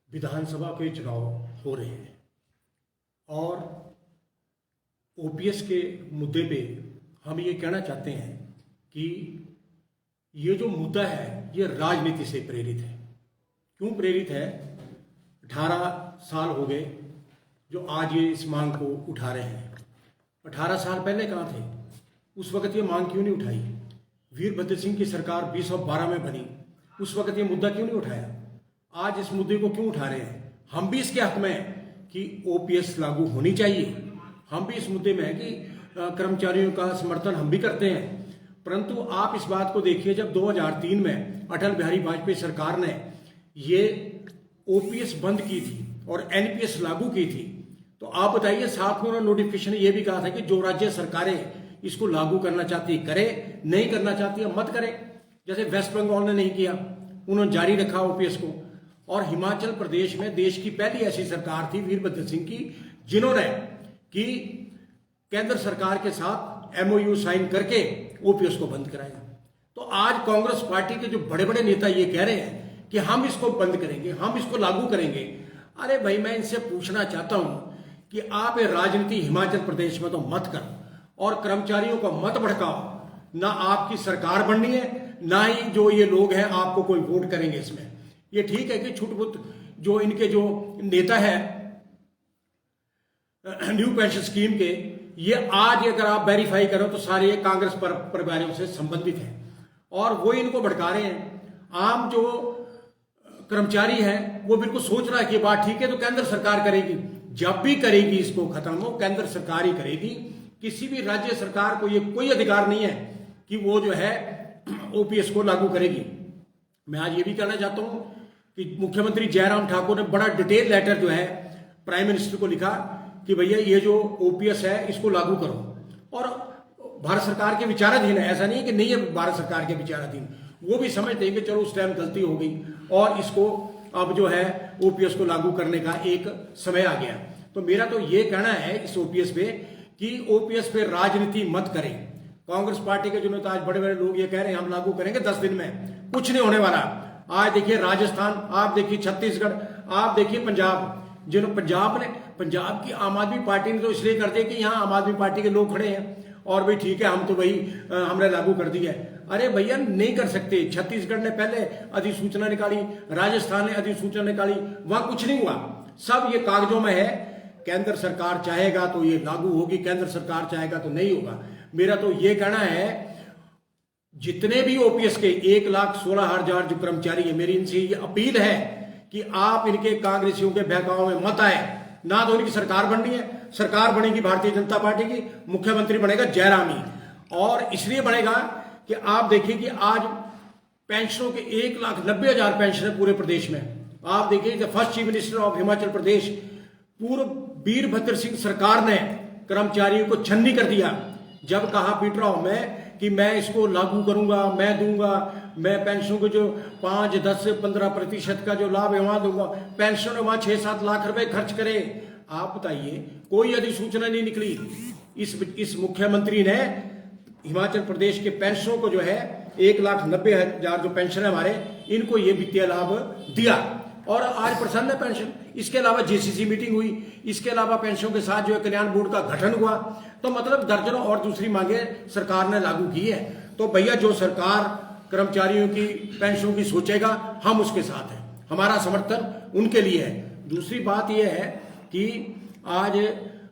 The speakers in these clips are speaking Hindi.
विधानसभा के चुनाव हो रहे हैं और ओपीएस के मुद्दे पे हम ये कहना चाहते हैं कि ये जो मुद्दा है ये राजनीति से प्रेरित है। क्यों प्रेरित है? 18 साल हो गए जो आज ये इस मांग को उठा रहे हैं। 18 साल पहले कहाँ थे? उस वक्त ये मांग क्यों नहीं उठाई? वीरभद्र सिंह की सरकार 2012 में बनी, उस वक्त ये मुद्दा क्यों नहीं उठाया? आज इस मुद्दे को क्यों उठा रहे हैं? हम भी इसके हक में हैं कि ओपीएस लागू होनी चाहिए। हम भी इस मुद्दे में हैं कि कर्मचारियों का समर्थन हम भी करते हैं। परंतु आप इस बात को देखिए, जब 2003 में अटल बिहारी वाजपेयी सरकार ने ये ओपीएस बंद की थी और एनपीएस लागू की थी, तो आप बताइए, साथ में उन्होंने नोटिफिकेशन ये भी कहा था कि जो राज्य सरकारें इसको लागू करना चाहती है करे, नहीं करना चाहती है मत करे। जैसे वेस्ट बंगाल ने नहीं किया, उन्होंने जारी रखा ओपीएस को। और हिमाचल प्रदेश में देश की पहली ऐसी सरकार थी वीरभद्र सिंह की, जिन्होंने कि केंद्र सरकार के साथ एमओयू साइन करके ओपीएस को बंद कराया। तो आज कांग्रेस पार्टी के जो बड़े बड़े नेता ये कह रहे हैं कि हम इसको बंद करेंगे, हम इसको लागू करेंगे। अरे भाई, मैं इनसे पूछना चाहता हूं कि आप ये राजनीति हिमाचल प्रदेश में तो मत करो और कर्मचारियों को मत भड़काओ। ना आपकी सरकार बननी है, ना ही जो ये लोग हैं आपको कोई वोट करेंगे इसमें। ये ठीक है कि छुटपुट जो इनके जो नेता है न्यू पेंशन स्कीम के, ये आज अगर आप वेरीफाई करो तो सारे कांग्रेस परिवारों से संबंधित हैं और वो इनको भड़का रहे हैं। आम जो कर्मचारी है वो बिल्कुल सोच रहा है कि बात ठीक है तो केंद्र सरकार करेगी। जब भी करेगी इसको खत्म हो, केंद्र सरकार ही करेगी। किसी भी राज्य सरकार को ये कोई अधिकार नहीं है कि वो जो है ओपीएस को लागू करेगी। मैं आज ये भी कहना चाहता हूं कि मुख्यमंत्री जयराम ठाकुर ने बड़ा डिटेल लेटर जो है प्राइम मिनिस्टर को लिखा कि भैया ये जो ओपीएस है इसको लागू करो। और भारत सरकार के विचाराधीन है, ऐसा नहीं है कि नहीं है भारत सरकार के विचाराधीन। वो भी समझते हैं कि चलो उस टाइम गलती हो गई और इसको अब जो है ओपीएस को लागू करने का एक समय आ गया। तो मेरा तो ये कहना है इस ओपीएस पे कि ओपीएस पे राजनीति मत करें। कांग्रेस पार्टी के जो नेता आज बड़े बड़े लोग ये कह रहे हैं हम लागू करेंगे 10 दिन में, कुछ नहीं होने वाला। आज देखिए राजस्थान, आप देखिए छत्तीसगढ़, आप देखिए पंजाब। पंजाब की आम आदमी पार्टी ने तो इसलिए कर दिया कि यहाँ आम आदमी पार्टी के लोग खड़े हैं और भाई ठीक है हम तो भाई हमने लागू कर दिया है। अरे भैया नहीं कर सकते। छत्तीसगढ़ ने पहले अधिसूचना निकाली, राजस्थान ने अधिसूचना निकाली, वहां कुछ नहीं हुआ। सब ये कागजों में है। केंद्र सरकार चाहेगा तो ये लागू होगी, केंद्र सरकार चाहेगा तो नहीं होगा। मेरा तो ये कहना है जितने भी ओपीएस के 1,16,000 जो कर्मचारी है, मेरी इनसे ये अपील है कि आप इनके कांग्रेसियों के बहकाव में मत आए। ना तो इनकी सरकार बननी है, सरकार बनेगी भारतीय जनता पार्टी की, मुख्यमंत्री बनेगा जयराम ही। और इसलिए बनेगा कि आप देखिए कि आज पेंशनों के 1,90,000 पेंशन है पूरे प्रदेश में। आप देखिए first chief minister of Himachal Pradesh पूर्व वीरभद्र सिंह सरकार ने कर्मचारियों को छन्नी कर दिया। जब कहा पीट रहा हूं मैं कि मैं इसको लागू करूंगा, मैं दूंगा, मैं पेंशन को जो 5, 10 से 15% का जो लाभ है वहां दूंगा। पेंशन में वहां 6-7 लाख रुपए खर्च करे। आप बताइए, कोई अधिसूचना नहीं निकली। इस मुख्यमंत्री ने हिमाचल प्रदेश के पेंशनों को जो है 1,90,000 जो पेंशन है हमारे, इनको ये वित्तीय लाभ दिया और आज प्रसन्न है पेंशन। इसके अलावा जेसीसी मीटिंग हुई, इसके अलावा पेंशनों के साथ जो है कल्याण बोर्ड का गठन हुआ। तो मतलब दर्जनों और दूसरी मांगे सरकार ने लागू की है। तो भैया जो सरकार कर्मचारियों की पेंशनों की सोचेगा, हम उसके साथ हैं, हमारा समर्थन उनके लिए है। दूसरी बात यह है कि आज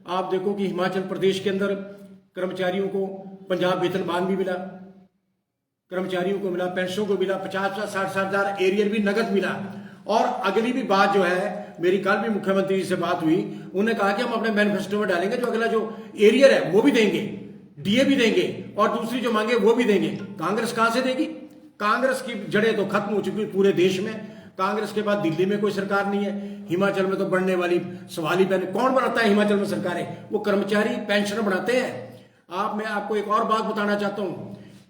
आप देखो कि हिमाचल प्रदेश के अंदर कर्मचारियों को पंजाब वेतनमान भी मिला, कर्मचारियों को मिला, पेंशनों को मिला, 50-60 हजार एरियर भी नगद मिला। और अगली भी बात जो है, मेरी कल भी मुख्यमंत्री जी से बात हुई, उन्होंने कहा कि हम अपने मैनिफेस्टो में डालेंगे जो अगला जो एरियर है वो भी देंगे, डीए भी देंगे और दूसरी जो मांगे वो भी देंगे। कांग्रेस कहां से देगी? कांग्रेस की जड़ें तो खत्म हो चुकी पूरे देश में। कांग्रेस के बाद दिल्ली में कोई सरकार नहीं है। हिमाचल में तो बढ़ने वाली सवाल ही पैदा, कौन बनाता है हिमाचल में सरकारें? वो कर्मचारी पेंशन बढ़ाते हैं। मैं आपको एक और बात बताना चाहता हूं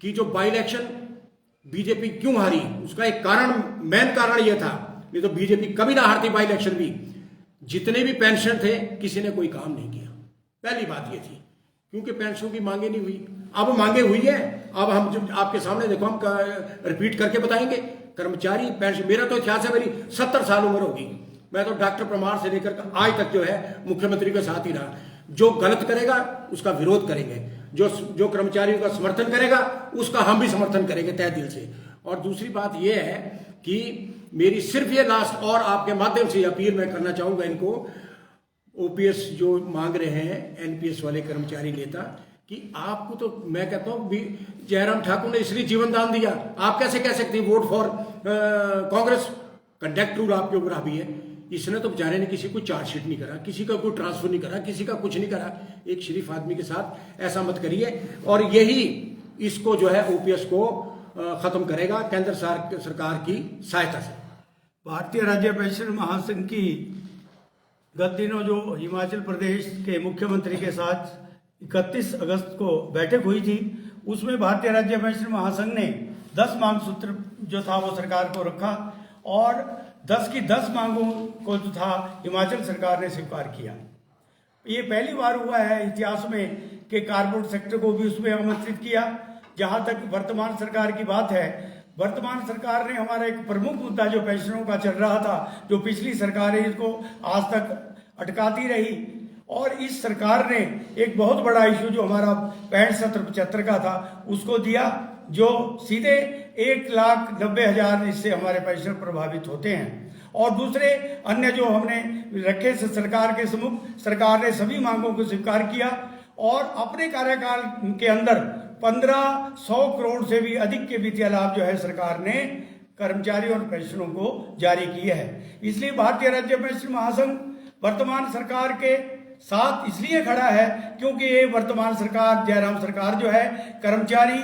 कि जो बाई इलेक्शन बीजेपी क्यों हारी, उसका एक कारण, मेन कारण यह था, नहीं तो बीजेपी कभी ना हारती बाई इलेक्शन भी। जितने भी पेंशन थे किसी ने कोई काम नहीं किया। पहली बात यह थी, क्योंकि पेंशन की मांगे नहीं हुई। अब मांगे हुई है, अब हम जो आपके सामने देखो, हम रिपीट करके बताएंगे। कर्मचारी पेंशन, मेरा तो इतिहास है, मेरी 70 साल उम्र होगी, मैं तो डॉक्टर परमार से लेकर आज तक जो है मुख्यमंत्री के साथ ही रहा। जो गलत करेगा उसका विरोध करेंगे, जो कर्मचारियों का समर्थन करेगा उसका हम भी समर्थन करेंगे तहे दिल से। और दूसरी बात यह है कि मेरी सिर्फ ये लास्ट और आपके माध्यम से अपील मैं करना चाहूंगा इनको, ओपीएस जो मांग रहे हैं एनपीएस वाले कर्मचारी नेता, कि आपको तो मैं कहता हूं जयराम ठाकुर ने इसलिए जीवन दान दिया, आप कैसे कह सकते हैं vote for Congress? Conduct rule आपके ऊपर हावी है। इसने तो बेचारे ने किसी को चार्जशीट नहीं करा, किसी का कोई ट्रांसफर नहीं करा, किसी का कुछ नहीं करा। एक शरीफ आदमी के साथ ऐसा मत करिए। और यही इसको जो है ओपीएस को खत्म करेगा केंद्र सरकार की सहायता से। भारतीय राज्य पेंशन महासंघ की गत दिनों जो हिमाचल प्रदेश के मुख्यमंत्री के साथ 31 अगस्त को बैठक हुई थी, उसमें भारतीय राज्य पेंशन महासंघ ने 10 मांग सूत्र जो था वो सरकार को रखा और 10 की 10 मांगों को जो था हिमाचल सरकार ने स्वीकार किया। ये पहली बार हुआ है इतिहास में कि कारपोरेट सेक्टर को भी उसमें आमंत्रित किया। जहां तक वर्तमान सरकार की बात है, वर्तमान सरकार ने हमारा एक प्रमुख मुद्दा जो पेंशनों का चल रहा था, जो पिछली सरकारें इसको आज तक अटकाती रही, और इस सरकार ने एक बहुत बड़ा इशू जो हमारा 65-70-75 का था उसको दिया, जो सीधे 1,90,000 इससे हमारे पेंशन प्रभावित होते हैं। और दूसरे अन्य जो हमने रखे सरकार के सम्मुख, सरकार ने सभी मांगों को स्वीकार किया और अपने कार्यकाल के अंदर 1,500 करोड़ से भी अधिक के वित्तीय लाभ जो है सरकार ने कर्मचारी और पेंशनों को जारी किए हैं। इसलिए भारतीय राज्य पेंशन महासंघ वर्तमान सरकार के साथ इसलिए खड़ा है क्योंकि ये वर्तमान सरकार, जयराम सरकार जो है, कर्मचारी,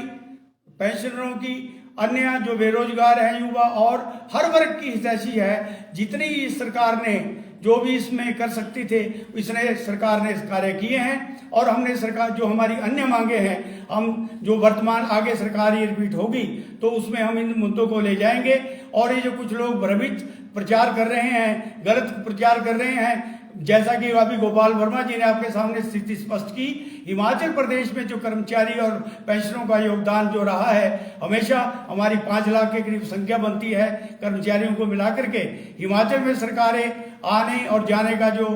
पेंशनरों की, अन्य जो बेरोजगार हैं, युवा और हर वर्ग की हितैषी है। जितनी इस सरकार ने जो भी इसमें कर सकती थे इसने सरकार ने कार्य किए हैं। और हमने सरकार जो हमारी अन्य मांगे हैं, हम जो वर्तमान आगे सरकार ये रिपीट होगी तो उसमें हम इन मुद्दों को ले जाएंगे। और ये जो कुछ लोग भ्रमित प्रचार कर रहे हैं, गलत प्रचार कर रहे हैं, जैसा कि अभी गोपाल वर्मा जी ने आपके सामने स्थिति स्पष्ट की, हिमाचल प्रदेश में जो कर्मचारी और पेंशनों का योगदान जो रहा है, हमेशा हमारी 5 लाख के करीब संख्या बनती है कर्मचारियों को मिलाकर के। हिमाचल में सरकारें आने और जाने का जो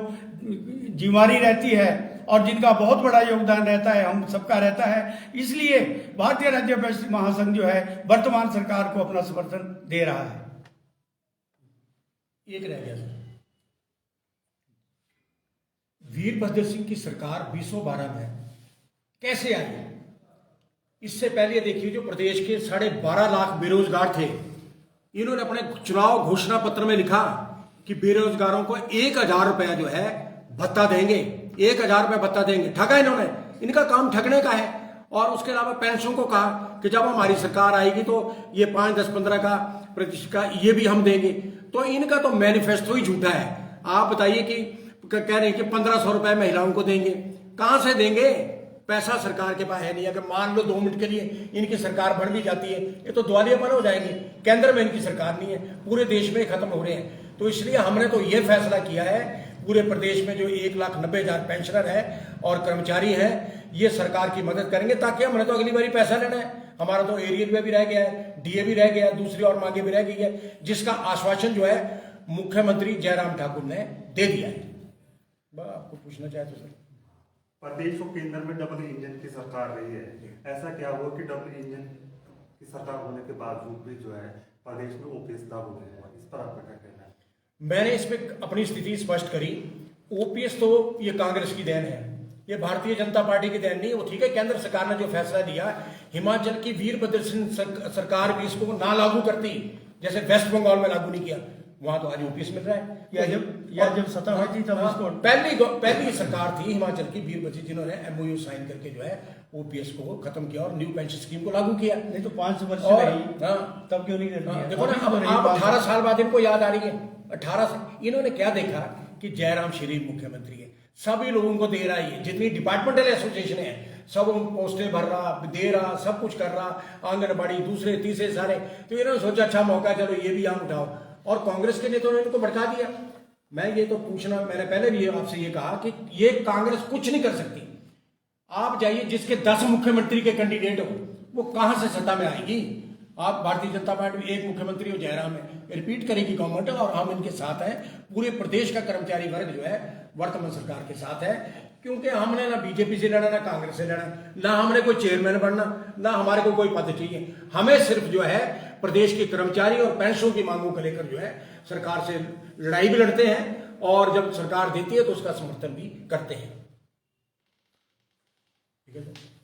जिम्मेदारी रहती है और जिनका बहुत बड़ा योगदान रहता है, हम सबका रहता है। इसलिए भारतीय राज्य पेंशन महासंघ जो है वर्तमान सरकार को अपना समर्थन दे रहा है। एक रह गया सर, वीरभद्र सिंह की सरकार 2012 में कैसे आई? इससे पहले देखिए, जो प्रदेश के 12.5 लाख बेरोजगार थे, इन्होंने अपने चुनाव घोषणा पत्र में लिखा कि बेरोजगारों को 1,000 रुपया जो है भत्ता देंगे, 1,000 रुपया भत्ता देंगे। ठगा इन्होंने, इनका काम ठगने का है। और उसके अलावा पेंशन को कहा कि जब हमारी सरकार आएगी तो ये 5, 10, 15 का प्रतिशत का ये भी हम देंगे। तो इनका तो मैनिफेस्टो ही झूठा है। आप बताइए कि कह रहे हैं कि 1,500 रुपए महिलाओं को देंगे, कहां से देंगे? पैसा सरकार के पास है नहीं। अगर मान लो 2 मिनट के लिए इनकी सरकार बढ़ भी जाती है, ये तो दिवालियापन हो जाएगी। केंद्र में इनकी सरकार नहीं है, पूरे देश में खत्म हो रहे हैं। तो इसलिए हमने तो ये फैसला किया है, पूरे प्रदेश में जो 1,90,000 पेंशनर है और कर्मचारी है, ये सरकार की मदद करेंगे, ताकि हमने तो अगली बारी पैसा लेना है। हमारा तो एरियल में भी रह गया है, डीए भी रह गया है, दूसरी और मांगे भी रह गई है, जिसका आश्वासन जो है मुख्यमंत्री जयराम ठाकुर ने दे दिया है। आपको पूछना चाहे तो सर, प्रदेश और केंद्र में डबल इंजन की सरकार रही है, ऐसा क्या हुआ कि डबल इंजन की सरकार होने के बावजूद भी जो है प्रदेश में ओपीएस लागू नहीं हुआ? इस पर आपका क्या कहना है? मैंने इस पे अपनी स्थिति स्पष्ट करी। ओपीएस तो ये कांग्रेस की देन है, ये भारतीय जनता पार्टी की देन नहीं। वो ठीक है, केंद्र सरकार ने जो फैसला लिया, हिमाचल की वीरभद्र सिंह सरकार भी इसको ना लागू करती, जैसे वेस्ट बंगाल में लागू नहीं किया, वहां तो आज ओपीएस मिल रहा है। या जब सत्ता हुई थी तब उसको पहली सरकार थी हिमाचल की वीरभद्र, जिन्होंने एमओयू साइन करके जो है ओपीएस को खत्म किया और न्यू पेंशन स्कीम को लागू किया। नहीं तो 5 वर्ष तब क्यों नहीं करती? देखो ना, अब 18 साल बाद इनको याद आ रही है। 18 साल इन्होंने क्या देखा कि जयराम शरीफ मुख्यमंत्री है, सभी लोगों को दे रहा है, जितनी डिपार्टमेंटल एसोसिएशन है सब पोस्टें भर रहा, दे रहा, सब कुछ कर रहा, आंगनबाड़ी, दूसरे तीसरे सारे। तो इन्होंने सोचा अच्छा मौका, चलो ये भी आम उठाओ। और कांग्रेस के नेताओं ने इनको भड़का दिया। मैं ये तो पूछना, मैंने पहले भी आपसे ये कहा कि ये कांग्रेस कुछ नहीं कर सकती। आप जाइए, जिसके 10 मुख्यमंत्री के कैंडिडेट हो, वो कहां से सत्ता में आएगी? आप भारतीय जनता पार्टी एक मुख्यमंत्री और जयराम है, रिपीट करेगी गवर्नमेंट और हम इनके साथ हैं। पूरे प्रदेश का कर्मचारी वर्ग जो है वर्तमान सरकार के साथ है, क्योंकि हमने ना बीजेपी से लड़ा, ना कांग्रेस से लड़ा, ना हमने कोई चेयरमैन बनना, ना हमारे को कोई पद चाहिए। हमें सिर्फ जो है प्रदेश के कर्मचारी और पेंशनों की मांगों को लेकर जो है सरकार से लड़ाई भी लड़ते हैं और जब सरकार देती है तो उसका समर्थन भी करते हैं। ठीक है सर।